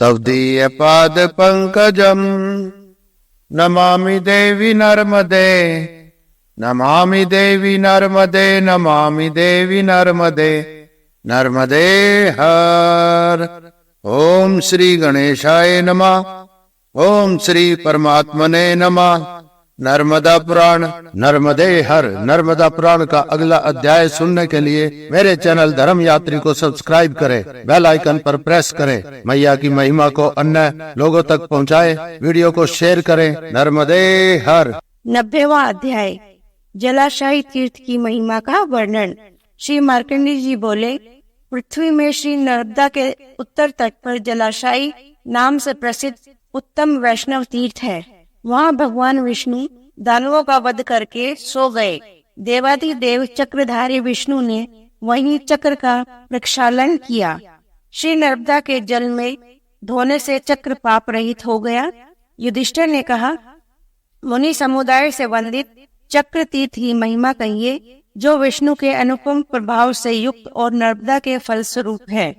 तव दीय पाद पंकजम नमामि देवी नर्मदे, नमामि देवी नर्मदे, नमामि देवी नर्मदे, नर्मदे हर। ओम श्री गणेशाय नमः। ओम श्री परमात्मने नमः। नर्मदा पुराण नर्मदे हर। नर्मदा पुराण का अगला अध्याय सुनने के लिए मेरे चैनल धर्म यात्री को सब्सक्राइब करें, बेल आइकन पर प्रेस करें। मैया की महिमा को अन्य लोगों तक पहुंचाएं, वीडियो को शेयर करें। नर्मदे हर। 90वां अध्याय जलाशायी तीर्थ की महिमा का वर्णन। श्री मार्कंडेय जी बोले, पृथ्वी में श्री नर्मदा के उत्तर तट पर जलाशायी नाम से प्रसिद्ध उत्तम वैष्णव तीर्थ है। वहाँ भगवान विष्णु दानवों का वध करके सो गए। देवाधिदेव चक्रधारी विष्णु ने वहीं चक्र का प्रक्षालन किया। श्री नर्मदा के जल में धोने से चक्र पाप रहित हो गया। युधिष्ठिर ने कहा, मुनि समुदाय से वंदित चक्र तीर्थ की महिमा कहिए, जो विष्णु के अनुपम प्रभाव से युक्त और नर्मदा के फलस्वरूप है।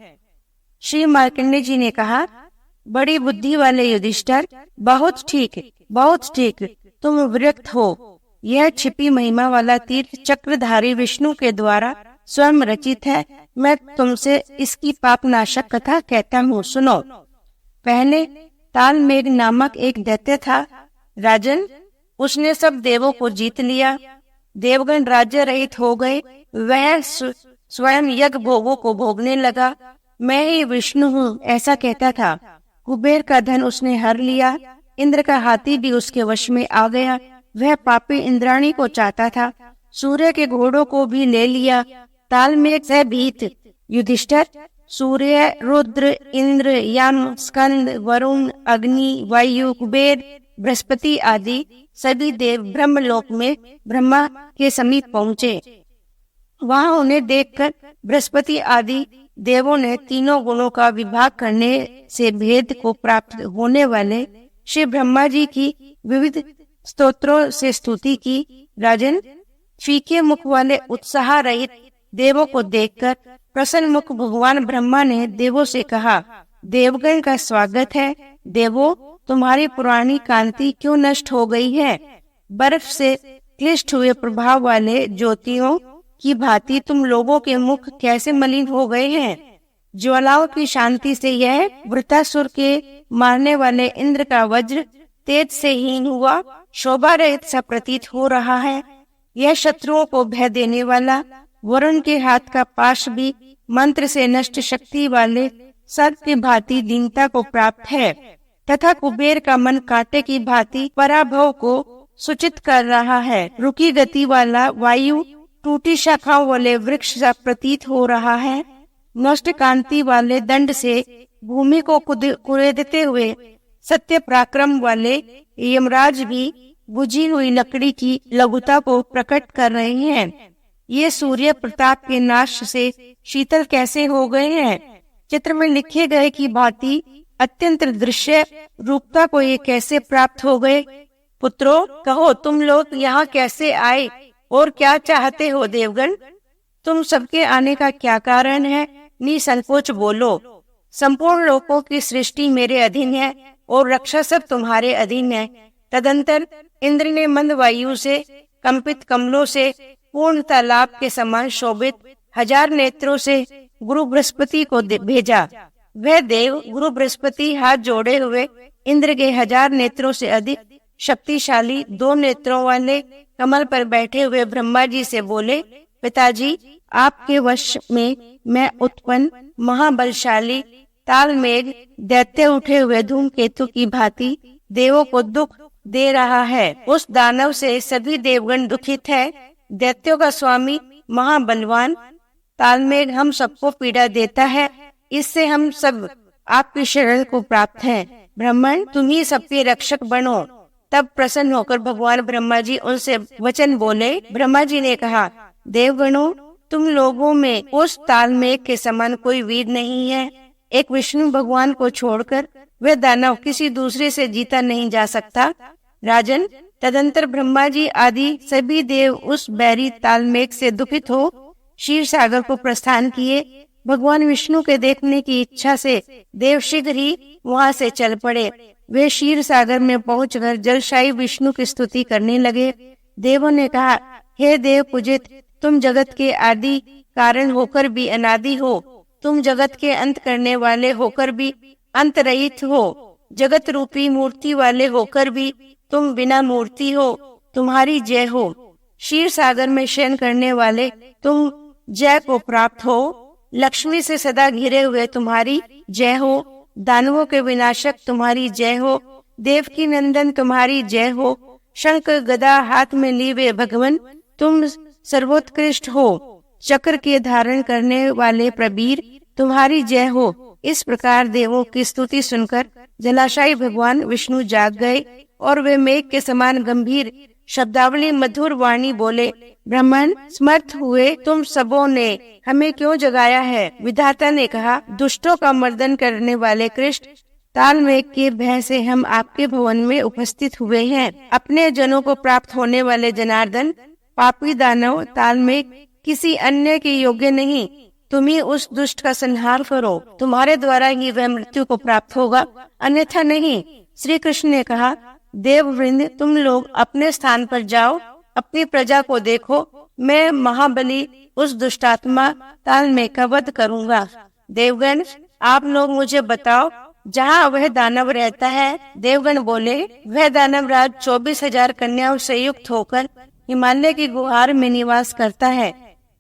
श्री मार्कंडेय जी ने कहा, बड़ी बुद्धि वाले युधिष्ठिर, बहुत ठीक, बहुत ठीक, तुम विरक्त हो। यह छिपी महिमा वाला तीर्थ चक्रधारी विष्णु के द्वारा स्वयं रचित है। मैं तुमसे इसकी पापनाशक कथा कहता हूँ, सुनो। पहले तालमेघ नामक एक दैत्य था। राजन, उसने सब देवों को जीत लिया। देवगण राज्य रहित हो गए। वह स्वयं यज्ञ भोगों को भोगने लगा। मैं ही विष्णु हूँ, ऐसा कहता था। कुबेर का धन उसने हर लिया। इंद्र का हाथी भी उसके वश में आ गया। वह पापी इंद्राणी को चाहता था। सूर्य के घोड़ों को भी ले लिया। तालमेघ से भीत युधिष्ठिर, सूर्य, रुद्र, इंद्र, यम, स्कंद, वरुण, अग्नि, वायु, कुबेर, बृहस्पति आदि सभी देव ब्रह्मलोक में ब्रह्मा के समीप पहुँचे। वहाँ उन्हें देखकर बृहस्पति आदि देवों ने तीनों गुणों का विभाग करने से भेद को प्राप्त होने वाले श्री ब्रह्मा जी की विविध स्तोत्रों से स्तुति की। राजन, फीके मुख वाले उत्साह रहित देवों को देखकर प्रसन्न मुख भगवान ब्रह्मा ने देवों से कहा, देवगण का स्वागत है। देवों, तुम्हारी पुरानी कांति क्यों नष्ट हो गई है? बर्फ से क्लिष्ट हुए प्रभाव वाले ज्योतियों की भांति तुम लोगों के मुख कैसे मलिन हो गए हैं? ज्वालाओं की शांति से यह वृत्रासुर के मारने वाले इंद्र का वज्र तेज से हीन हुआ, शोभा रहित सा प्रतीत हो रहा है। यह शत्रुओं को भय देने वाला वरुण के हाथ का पाश भी मंत्र से नष्ट शक्ति वाले सर्प की भांति दीनता को प्राप्त है, तथा कुबेर का मन कांटे की भांति पराभव को सूचित कर रहा है। रुकी गति वाला वायु टूटी शाखाओं वाले वृक्ष सा प्रतीत हो रहा है। नष्ट कांति वाले दंड से भूमि को कुरेदते हुए सत्य पराक्रम वाले यमराज भी बुझी हुई लकड़ी की लघुता को प्रकट कर रहे हैं। ये सूर्य प्रताप के नाश से शीतल कैसे हो गए हैं? चित्र में लिखे गए की भांति अत्यंत दृश्य रूपता को ये कैसे प्राप्त हो गए? पुत्रों, कहो, तुम लोग यहाँ कैसे आए और क्या चाहते हो? देवगण, तुम सबके आने का क्या कारण है? निसंकोच बोलो। संपूर्ण लोकों की सृष्टि मेरे अधीन है और रक्षा सब तुम्हारे अधीन है। तदंतर इंद्र ने मंद वायु से कंपित कमलों से पूर्ण तालाब के समान शोभित 1000 नेत्रों से गुरु बृहस्पति को भेजा। वह देव गुरु बृहस्पति हाथ जोड़े हुए इंद्र के 1000 नेत्रों से अधिक शक्तिशाली 2 नेत्रों वाले कमल पर बैठे हुए ब्रह्मा जी से बोले, पिताजी, आपके वश में मैं उत्पन्न महाबलशाली तालमेघ दैत्य उठे हुए धूमकेतु की भांति देवों को दुख दे रहा है। उस दानव से सभी देवगण दुखित है। दैत्यों का स्वामी महाबलवान तालमेघ हम सबको पीड़ा देता है। इससे हम सब आपकी शरण को प्राप्त हैं। ब्राह्मण, तुम ही सबके रक्षक बनो। तब प्रसन्न होकर भगवान ब्रह्मा जी उनसे वचन बोले। ब्रह्मा जी ने कहा, देवगणों, तुम लोगों में उस तालमेघ के समान कोई वीर नहीं है। एक विष्णु भगवान को छोड़कर वह दानव किसी दूसरे से जीता नहीं जा सकता। राजन, तदंतर ब्रह्मा जी आदि सभी देव उस बैरी तालमेघ से दुखित हो क्षीर सागर को प्रस्थान किए। भगवान विष्णु के देखने की इच्छा से देव शीघ्र ही वहां से चल पड़े। वे क्षीर सागर में पहुंचकर जलशाही विष्णु की स्तुति करने लगे। देवों ने कहा, हे देव पूजित, तुम जगत के आदि कारण होकर भी अनादि हो, तुम जगत के अंत करने वाले होकर भी अंत रहित हो, जगत रूपी मूर्ति वाले होकर भी तुम बिना मूर्ति हो, तुम्हारी जय हो। क्षीर सागर में शयन करने वाले तुम जय को प्राप्त हो, लक्ष्मी से सदा घिरे हुए तुम्हारी जय हो, दानवों के विनाशक तुम्हारी जय हो, देवकी नंदन तुम्हारी जय हो, शंख गदा हाथ में लिए भगवान तुम सर्वोत्कृष्ट हो, चक्र के धारण करने वाले प्रबीर तुम्हारी जय हो। इस प्रकार देवों की स्तुति सुनकर जलाशायी भगवान विष्णु जाग गए और वे मेघ के समान गंभीर शब्दावली मधुर वाणी बोले, ब्राह्मण समर्थ हुए तुम सबों ने हमें क्यों जगाया है? विधाता ने कहा, दुष्टों का मर्दन करने वाले कृष्ण, ताल मेघ के भय से हम आपके भवन में उपस्थित हुए हैं। अपने जनों को प्राप्त होने वाले जनार्दन, पापी दानव ताल मेघ किसी अन्य के योग्य नहीं, तुम ही उस दुष्ट का संहार करो, तुम्हारे द्वारा ही वह मृत्यु को प्राप्त होगा, अन्यथा नहीं। श्री कृष्ण ने कहा, देववृंद तुम लोग अपने स्थान पर जाओ, अपनी प्रजा को देखो, मैं महाबली उस दुष्टात्मा ताल में का वध करूंगा। देवगण आप लोग मुझे बताओ, जहाँ वह दानव रहता है। देवगण बोले, वह दानव राज 24,000 कन्याओं से युक्त होकर हिमालय की गुहार में निवास करता है।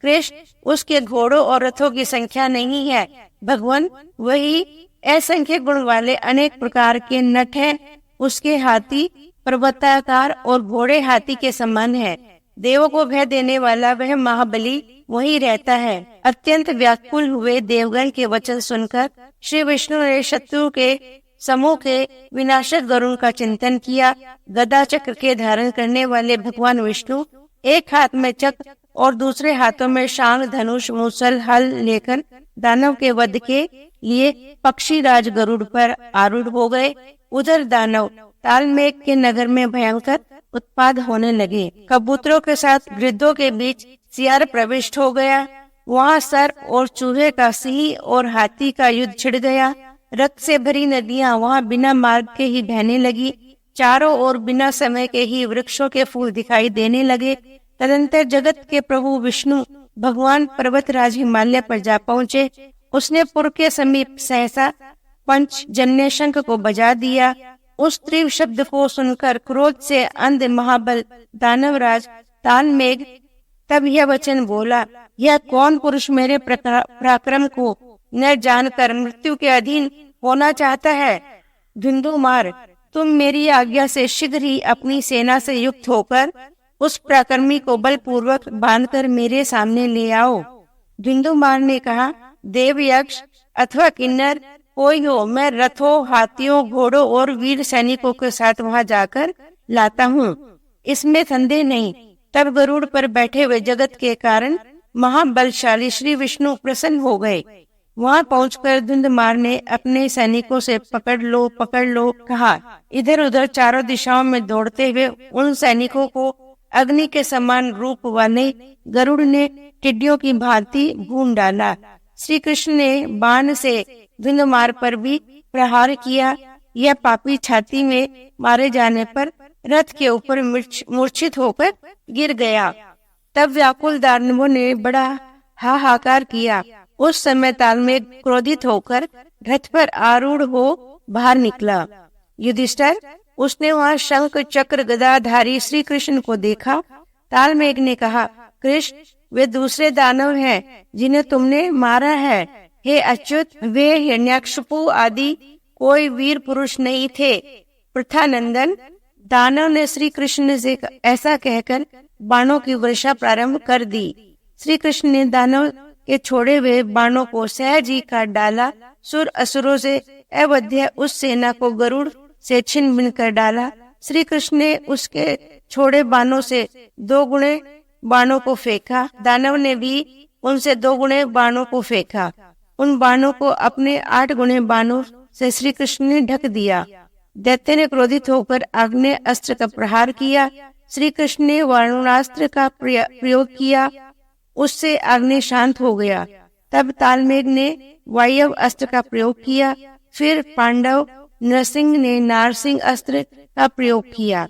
कृष्ण उसके घोड़ों और रथों की संख्या नहीं है। भगवान वही असंख्य गुण वाले अनेक प्रकार के नट हैं। उसके हाथी पर्वताकार और घोड़े हाथी के समान है। देवों को भय देने वाला वह महाबली वही रहता है। अत्यंत व्याकुल हुए देवगण के वचन सुनकर श्री विष्णु ने शत्रु के समूह के विनाशक गरुण का चिंतन किया। गदा चक्र के धारण करने वाले भगवान विष्णु एक हाथ में चक्र और दूसरे हाथों में शांग धनुष मूसल हल लेकर दानव के वध के लिए पक्षी राज गरुड़ पर आरूढ़ हो गए। उधर दानव ताल मेघ के नगर में भयंकर उत्पाद होने लगे। कबूतरों के साथ गिद्धों के बीच सियार प्रविष्ट हो गया। वहाँ सर्प और चूहे का, सिंह और हाथी का युद्ध छिड़ गया। रक्त से भरी नदियाँ वहाँ बिना मार्ग के ही बहने लगी। चारों ओर बिना समय के ही वृक्षों के फूल दिखाई देने लगे। तदंतर जगत के प्रभु विष्णु भगवान पर्वतराज हिमालय पर जा पहुँचे। उसने पुर के समीप सहसा पंचजन्य शंख को बजा दिया। उस तीव्र शब्द को सुनकर क्रोध से अंध महाबल दानवराज ताल मेघ तब यह वचन बोला, यह कौन पुरुष मेरे पराक्रम को न जानकर मृत्यु के अधीन होना चाहता है? धुंधुमार, तुम मेरी आज्ञा से शीघ्र ही अपनी सेना से युक्त होकर उस पराक्रमी को बलपूर्वक बांधकर मेरे सामने ले आओ। धुंधुमार ने कहा, देव यक्ष अथवा किन्नर कोई हो, मैं रथों, हाथियों, घोड़ों और वीर सैनिकों के साथ वहां जाकर लाता हूँ, इसमें संदेह नहीं। तब गरुड़ पर बैठे हुए जगत के कारण महाबलशाली श्री विष्णु प्रसन्न हो गए। वहां पहुंचकर धुंधुमार ने अपने सैनिकों से पकड़ लो कहा। इधर उधर चारों दिशाओं में दौड़ते हुए उन सैनिकों को अग्नि के समान रूप वाले गरुड़ ने टिड्डियों की भांति भून डाला। श्री कृष्ण ने बाण से धुंधुमार पर भी प्रहार किया। यह पापी छाती में मारे जाने पर रथ के ऊपर मूर्छित होकर गिर गया। तब व्याकुल दानवों ने बड़ा हाहाकार किया। उस समय ताल में क्रोधित होकर रथ पर आरूढ़ हो बाहर निकला। युधिष्ठिर, उसने वहाँ शंख चक्र गदाधारी श्री कृष्ण को देखा। ताल मेघ ने कहा, कृष्ण, वे दूसरे दानव हैं जिन्हें तुमने मारा है। हे अच्युत, वे हिरण्यकशिपु आदि कोई वीर पुरुष नहीं थे। प्रथानंदन, दानव ने श्री कृष्ण से ऐसा कहकर बाणों की वर्षा प्रारंभ कर दी। श्री कृष्ण ने दानव के छोड़े हुए बाणों को सहज ही काट डाला। सुर असुरों से अवध्य उस सेना को गरुड़ से छिन्न भिन्न कर डाला। श्री कृष्ण ने उसके छोड़े बाणों से 2 गुणे बाणों को फेंका। दानव ने भी उनसे 2 गुणे बाणों को फेंका। उन बाणों को अपने 8 गुणे बाणों से श्री कृष्ण ने ढक दिया। दैत्य ने क्रोधित होकर आग्नेय अस्त्र का प्रहार किया। श्री कृष्ण ने वारुणास्त्र का प्रयोग किया। उससे अग्नि शांत हो गया। तब तालमेघ ने वायव्य अस्त्र का प्रयोग किया। फिर पांडव नरसिंह ने नारसिंह अस्त्र का प्रयोग किया।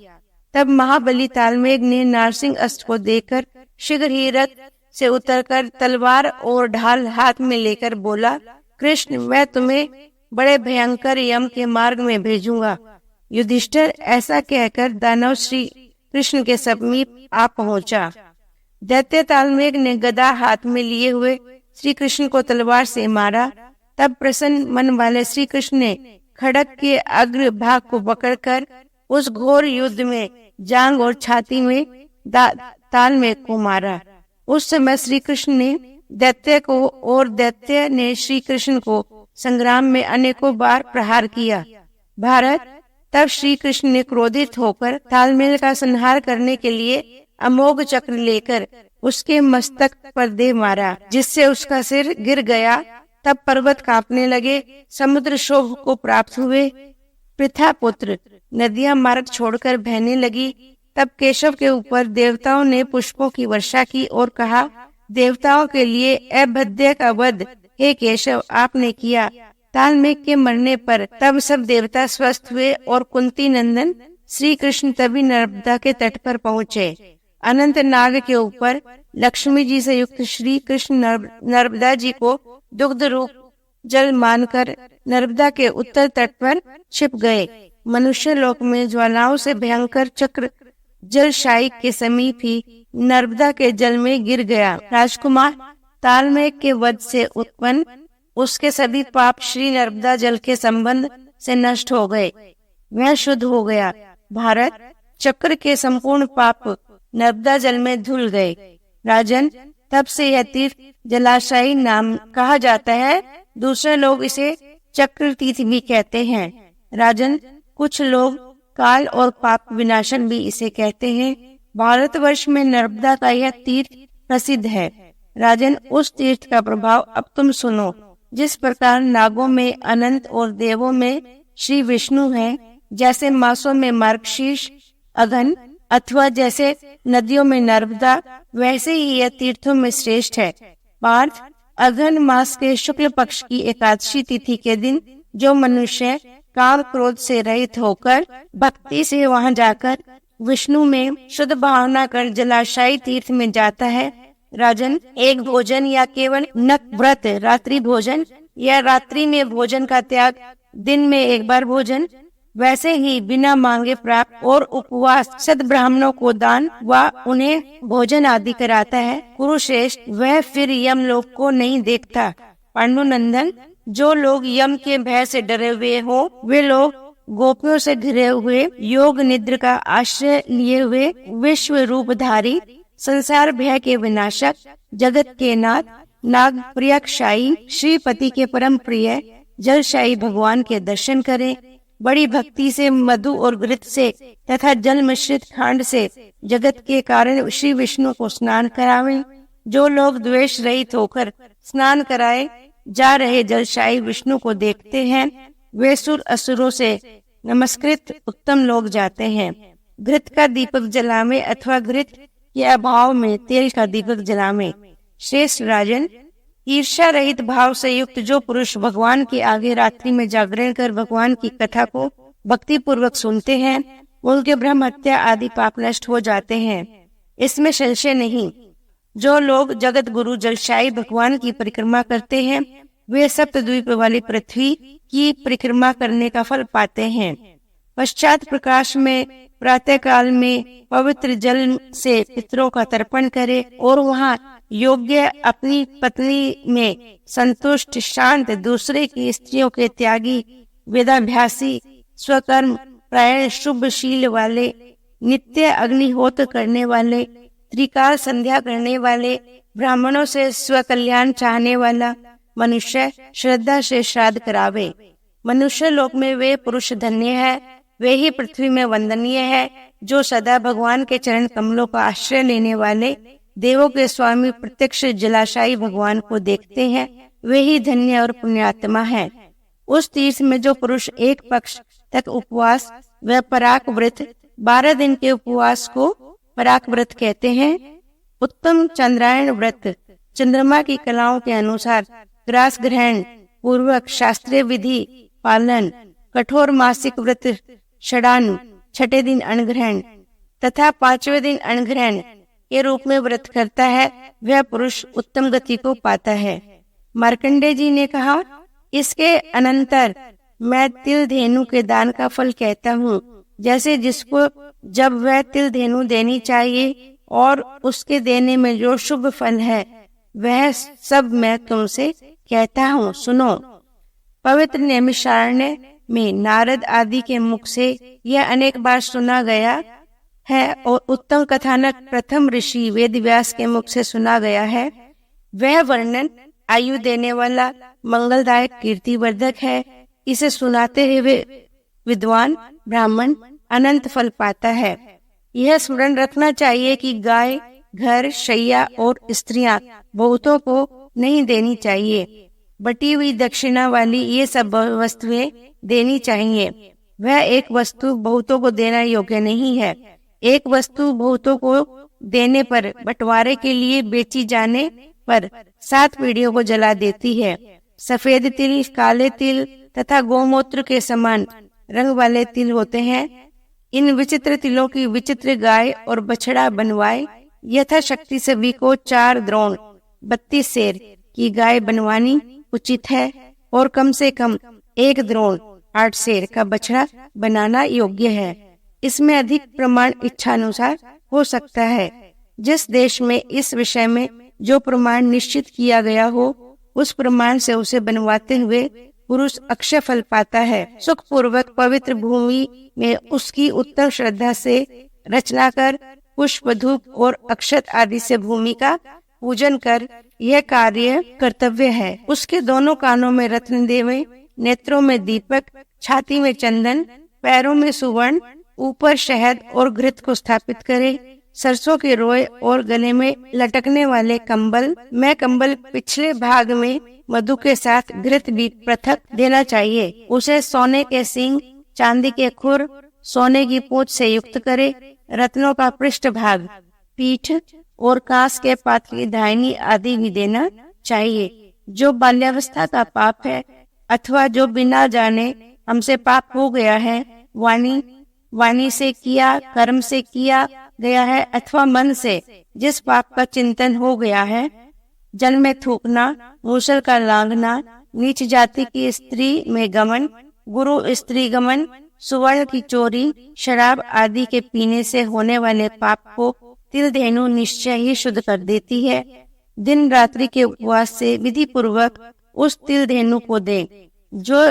तब महाबली तालमेघ ने नारसिंह अस्त्र को देखकर शीघ्र ही रथ से उतरकर तलवार और ढाल हाथ में लेकर बोला, कृष्ण, मैं तुम्हें बड़े भयंकर यम के मार्ग में भेजूंगा। युधिष्ठिर ऐसा कहकर दानव श्री कृष्ण के समीप आ पहुंचा। दैत्य तालमेघ ने गदा हाथ में लिए हुए श्री कृष्ण को तलवार से मारा। तब प्रसन्न मन वाले श्री कृष्ण ने खड्ग के अग्र भाग को पकड़कर उस घोर युद्ध में जांग और छाती में तालमेघ को मारा। उस समय श्री कृष्ण ने दैत्य को और दैत्य ने श्री कृष्ण को संग्राम में अनेकों बार प्रहार किया। भारत, तब श्री कृष्ण ने क्रोधित होकर तालमेघ का संहार करने के लिए अमोघ चक्र लेकर उसके मस्तक पर दे मारा, जिससे उसका सिर गिर गया। तब पर्वत कांपने लगे, समुद्र क्षोभ को प्राप्त हुए, पृथा पुत्र नदियां मार्ग छोड़कर बहने लगी। तब केशव के ऊपर देवताओं ने पुष्पों की वर्षा की और कहा, देवताओं के लिए अभद्य का वध हे केशव आपने किया। तालमेघ के मरने पर तब सब देवता स्वस्थ हुए और कुंती नंदन श्री कृष्ण तभी नर्मदा के तट पर पहुँचे। अनंत नाग के ऊपर लक्ष्मी जी से युक्त श्री कृष्ण नर्मदा जी को दुग्ध रूप जल मानकर नर्मदा के उत्तर तट पर छिप गए। मनुष्य लोक में ज्वालाओं से भयंकर चक्र जलशायी के समीप ही नर्मदा के जल में गिर गया। राजकुमार, तालमेघ के वध से उत्पन्न उसके सभी पाप श्री नर्मदा जल के संबंध से नष्ट हो गए, वह शुद्ध हो गया। भारत, चक्र के संपूर्ण पाप नर्मदा जल में धुल गए। राजन, तब से यह तीर्थ जलाशयी नाम कहा जाता है। दूसरे लोग इसे चक्र तीर्थ भी कहते हैं। राजन, कुछ लोग काल और पाप विनाशन भी इसे कहते हैं। भारतवर्ष में नर्मदा का यह तीर्थ प्रसिद्ध है। राजन, उस तीर्थ का प्रभाव अब तुम सुनो। जिस प्रकार नागों में अनंत और देवों में श्री विष्णु हैं, जैसे मासों में मार्गशीर्ष, अगन अथवा जैसे नदियों में नर्मदा, वैसे ही यह तीर्थों में श्रेष्ठ है। पार्थ, अगन मास के शुक्ल पक्ष की एकादशी तिथि के दिन जो मनुष्य काम क्रोध से रहित होकर भक्ति से वहां जाकर विष्णु में शुद्ध भावना कर जलाशयी तीर्थ में जाता है। राजन, एक भोजन या केवल नक व्रत रात्रि भोजन या रात्रि में भोजन का त्याग, दिन में एक बार भोजन, वैसे ही बिना मांगे प्राप्त और उपवास सद ब्राह्मणों को दान व उन्हें भोजन आदि कराता है। कुरुश्रेष्ठ, वह फिर यमलोक को नहीं देखता। पांडुनंदन, जो लोग यम के भय से डरे हुए हो, वे लोग गोपियों से घिरे हुए, योग निद्र का आश्रय लिए हुए, विश्व रूपधारी, संसार भय के विनाशक, जगत के नाथ, नाग प्रियक्षाई, श्रीपति के परम प्रिय जलशायी भगवान के दर्शन करें। बड़ी भक्ति से मधु और घृत से तथा जल मिश्रित खांड से जगत के कारण श्री विष्णु को स्नान करावें। जो लोग द्वेष रहित होकर स्नान कराए जा रहे जलशायी विष्णु को देखते हैं, वे सुर असुरों से नमस्कृत उत्तम लोग जाते हैं। घृत का दीपक जलावे अथवा घृत के अभाव में तेल का दीपक जलावे। श्रेष्ठ राजन, ईर्ष्या रहित भाव से युक्त जो पुरुष भगवान के आगे रात्रि में जागरण कर भगवान की कथा को भक्ति पूर्वक सुनते हैं, उनके ब्रह्म हत्या आदि पाप नष्ट हो जाते हैं, इसमें संशय नहीं। जो लोग जगत गुरु जलशायी भगवान की परिक्रमा करते हैं, वे सप्तद्वीप वाली पृथ्वी की परिक्रमा करने का फल पाते हैं। पश्चात प्रकाश में प्रातः काल में पवित्र जल से पितरों का तर्पण करे और वहाँ योग्य अपनी पत्नी में संतुष्ट, शांत, दूसरे की स्त्रियों के त्यागी, वेदाभ्यासी, स्वकर्म प्रायण, शुभशील वाले, नित्य अग्निहोत्र करने वाले, त्रिकाल संध्या करने वाले, ब्राह्मणों से स्वकल्याण चाहने वाला मनुष्य श्रद्धा से श्राद्ध करावे। मनुष्य लोक में वे पुरुष धन्य है, वे ही पृथ्वी में वंदनीय है। जो सदा भगवान के चरण कमलों का आश्रय लेने वाले, देवों के स्वामी प्रत्यक्ष जलाशायी भगवान को देखते हैं, वे ही धन्य और पुण्यात्मा है। उस तीर्थ में जो पुरुष एक पक्ष तक उपवास व पराक व्रत, 12 दिन के उपवास को पराक व्रत कहते हैं, उत्तम चंद्रायण व्रत चंद्रमा की कलाओं के अनुसार ग्रास ग्रहण पूर्वक शास्त्रीय विधि पालन, कठोर मासिक व्रत, षडान, छठे दिन अन्न तथा 5वें दिन अन्न के रूप में व्रत करता है, वह पुरुष उत्तम गति को पाता है। मार्कंडेय जी ने कहा, इसके अनंतर मैं तिल धेनु के दान का फल कहता हूँ, जैसे जिसको जब वह तिल धेनु देनी चाहिए और उसके देने में जो शुभ फल है, वह सब मैं तुमसे कहता हूँ, सुनो। पवित्र नैमिषारण्य में नारद आदि के मुख से यह अनेक बार सुना गया है और उत्तम कथानक प्रथम ऋषि वेदव्यास के मुख से सुना गया है। वह वर्णन आयु देने वाला, मंगलदायक, कीर्तिवर्धक है। इसे सुनाते हुए विद्वान ब्राह्मण अनंत फल पाता है। यह स्मरण रखना चाहिए कि गाय, घर, शैया और स्त्रियां बहुतों को नहीं देनी चाहिए। बटी हुई दक्षिणा वाली ये सब वस्तुएं देनी चाहिए। वह एक वस्तु बहुतों को देना योग्य नहीं है। एक वस्तु बहुतों को देने पर बंटवारे के लिए बेची जाने पर 7 पीढ़ियों को जला देती है। सफेद तिल, काले तिल तथा गोमूत्र के समान रंग वाले तिल होते हैं। इन विचित्र तिलों की विचित्र गाय और बछड़ा बनवाए। यथाशक्ति सभी को 4 द्रोण 32 सेर की गाय बनवानी उचित है और कम से कम 1 द्रोण 8 सेर का बछड़ा बनाना योग्य है। इसमें अधिक प्रमाण इच्छानुसार हो सकता है। जिस देश में इस विषय में जो प्रमाण निश्चित किया गया हो, उस प्रमाण से उसे बनवाते हुए पुरुष अक्षय फल पाता है। सुख पूर्वक पवित्र भूमि में उसकी उत्तम श्रद्धा से रचना कर पुष्प, धूप और अक्षत आदि से भूमि का पूजन कर यह कार्य कर्तव्य है। उसके दोनों कानों में रत्न देवे, नेत्रों में दीपक, छाती में चंदन, पैरों में सुवर्ण, ऊपर शहद और घृत को स्थापित करे। सरसों के रोए और गले में लटकने वाले कंबल पिछले भाग में मधु के साथ घृत भी पृथक देना चाहिए। उसे सोने के सींग, चांदी के खुर, सोने की पूंछ से युक्त करे। रत्नों का पृष्ठ भाग, पीठ और कांस के पात्र की दाहिनी आदि भी देना चाहिए। जो बाल्यावस्था का पाप है अथवा जो बिना जाने हमसे पाप हो गया है, वाणी से किया, कर्म से किया गया है अथवा मन से जिस पाप का चिंतन हो गया है, जल में थूकना, मूसल का लांघना, नीच जाति की स्त्री में गमन, गुरु स्त्री गमन, सुवर्ण की चोरी, शराब आदि के पीने से होने वाले पाप को तिल धेनु निश्चय ही शुद्ध कर देती है। दिन रात्रि के उपवास से विधि पूर्वक उस तिल धेनु को दे, जो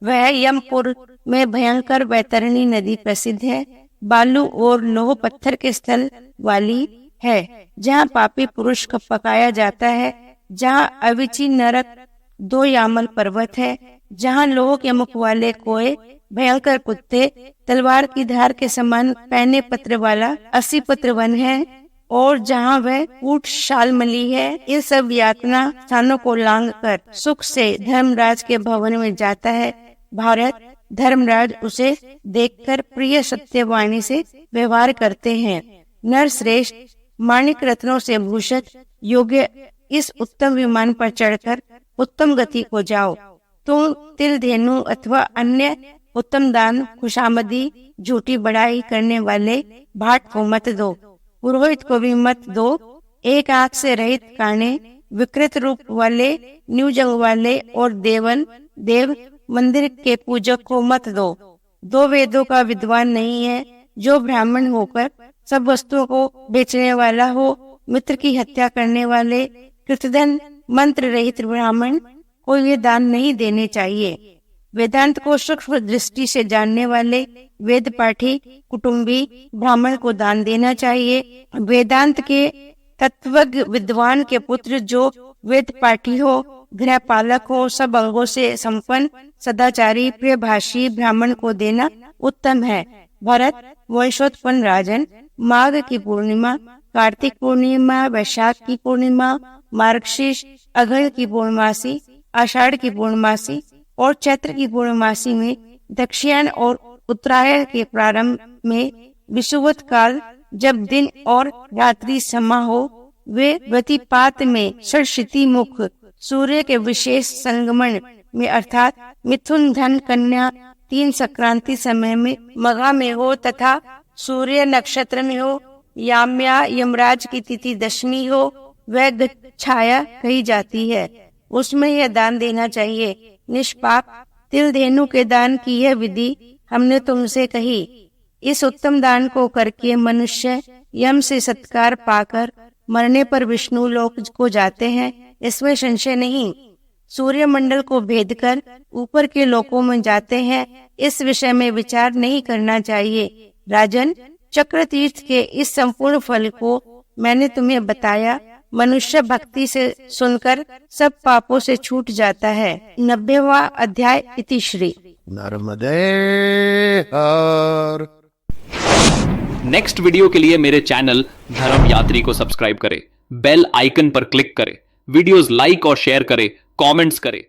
वह यमपुर में भयंकर वैतरणी नदी प्रसिद्ध है, बालू और लोह पत्थर के स्थल वाली है, जहाँ पापी पुरुष को पकाया जाता है, जहाँ अविची नरक 2 यामल पर्वत है, जहाँ लोह के मुख वाले कोए, भयंकर कुत्ते, तलवार की धार के समान पैने पत्र वाला 80 पत्र वन है, और जहाँ वह ऊंट शालमली है। इन सब यातना स्थानों को लांग कर सुख से धर्मराज के भवन में जाता है। भारत धर्मराज उसे देखकर प्रिय सत्यवाणी से व्यवहार करते हैं। नर श्रेष्ठ माणिक रत्नों से भूषित योग्य इस उत्तम विमान पर चढ़कर उत्तम गति को जाओ। तुम तिल धेनु अथवा अन्य उत्तम दान, खुशामदी, झूठी बड़ाई करने वाले भाट को मत दो, पुरोहित को भी मत दो। एक आंख से रहित काने, विकृत रूप वाले, न्यूजंग वाले और देव मंदिर के पूजक को मत दो। 2 वेदों का विद्वान नहीं है जो ब्राह्मण होकर सब वस्तुओं को बेचने वाला हो। मित्र की हत्या करने वाले, कृतधन, मंत्र रहित ब्राह्मण को ये दान नहीं देने चाहिए। वेदांत को सूक्ष्म दृष्टि से जानने वाले वेद पाठी कुटुंबी ब्राह्मण को दान देना चाहिए। वेदांत के तत्वज्ञ विद्वान के पुत्र जो वेद पाठी हो, गृहपालक हो, सब अंगों से संपन्न, सदाचारी, प्रियभाषी ब्राह्मण को देना उत्तम है। भरत वंशोत्पन्न राजन, माघ की पूर्णिमा, कार्तिक पूर्णिमा, वैशाख की पूर्णिमा, मार्गशीर्ष, अघड़ की पूर्णमासी, आषाढ़ की पूर्णमासी और चैत्र की पूर्णमासी में, दक्षिणायन और उत्तरायण के प्रारंभ में, विषुवत काल जब दिन और रात्रि समा हो, वे व्यतिपात में षष्ठी मुख सूर्य के विशेष संगमन में अर्थात मिथुन धन कन्या 3 संक्रांति समय में मघा में हो तथा सूर्य नक्षत्र में हो, याम्या यमराज की तिथि दशमी हो, वह छाया कही जाती है, उसमें यह दान देना चाहिए। निष्पाप तिल धेनु के दान की यह विधि हमने तुमसे कही। इस उत्तम दान को करके मनुष्य यम से सत्कार पाकर मरने पर विष्णु लोक को जाते हैं, इसमें संशय नहीं। सूर्य मंडल को भेद कर ऊपर के लोकों में जाते हैं, इस विषय में विचार नहीं करना चाहिए। राजन, चक्र तीर्थ के इस संपूर्ण फल को मैंने तुम्हें बताया। मनुष्य भक्ति से सुनकर सब पापों से छूट जाता है। 90वां अध्याय इति श्री नर्मदे हर। नेक्स्ट वीडियो के लिए मेरे चैनल धर्म यात्री को सब्सक्राइब करें, बेल आइकन पर क्लिक करें, वीडियोस लाइक और शेयर करें, कमेंट्स करें।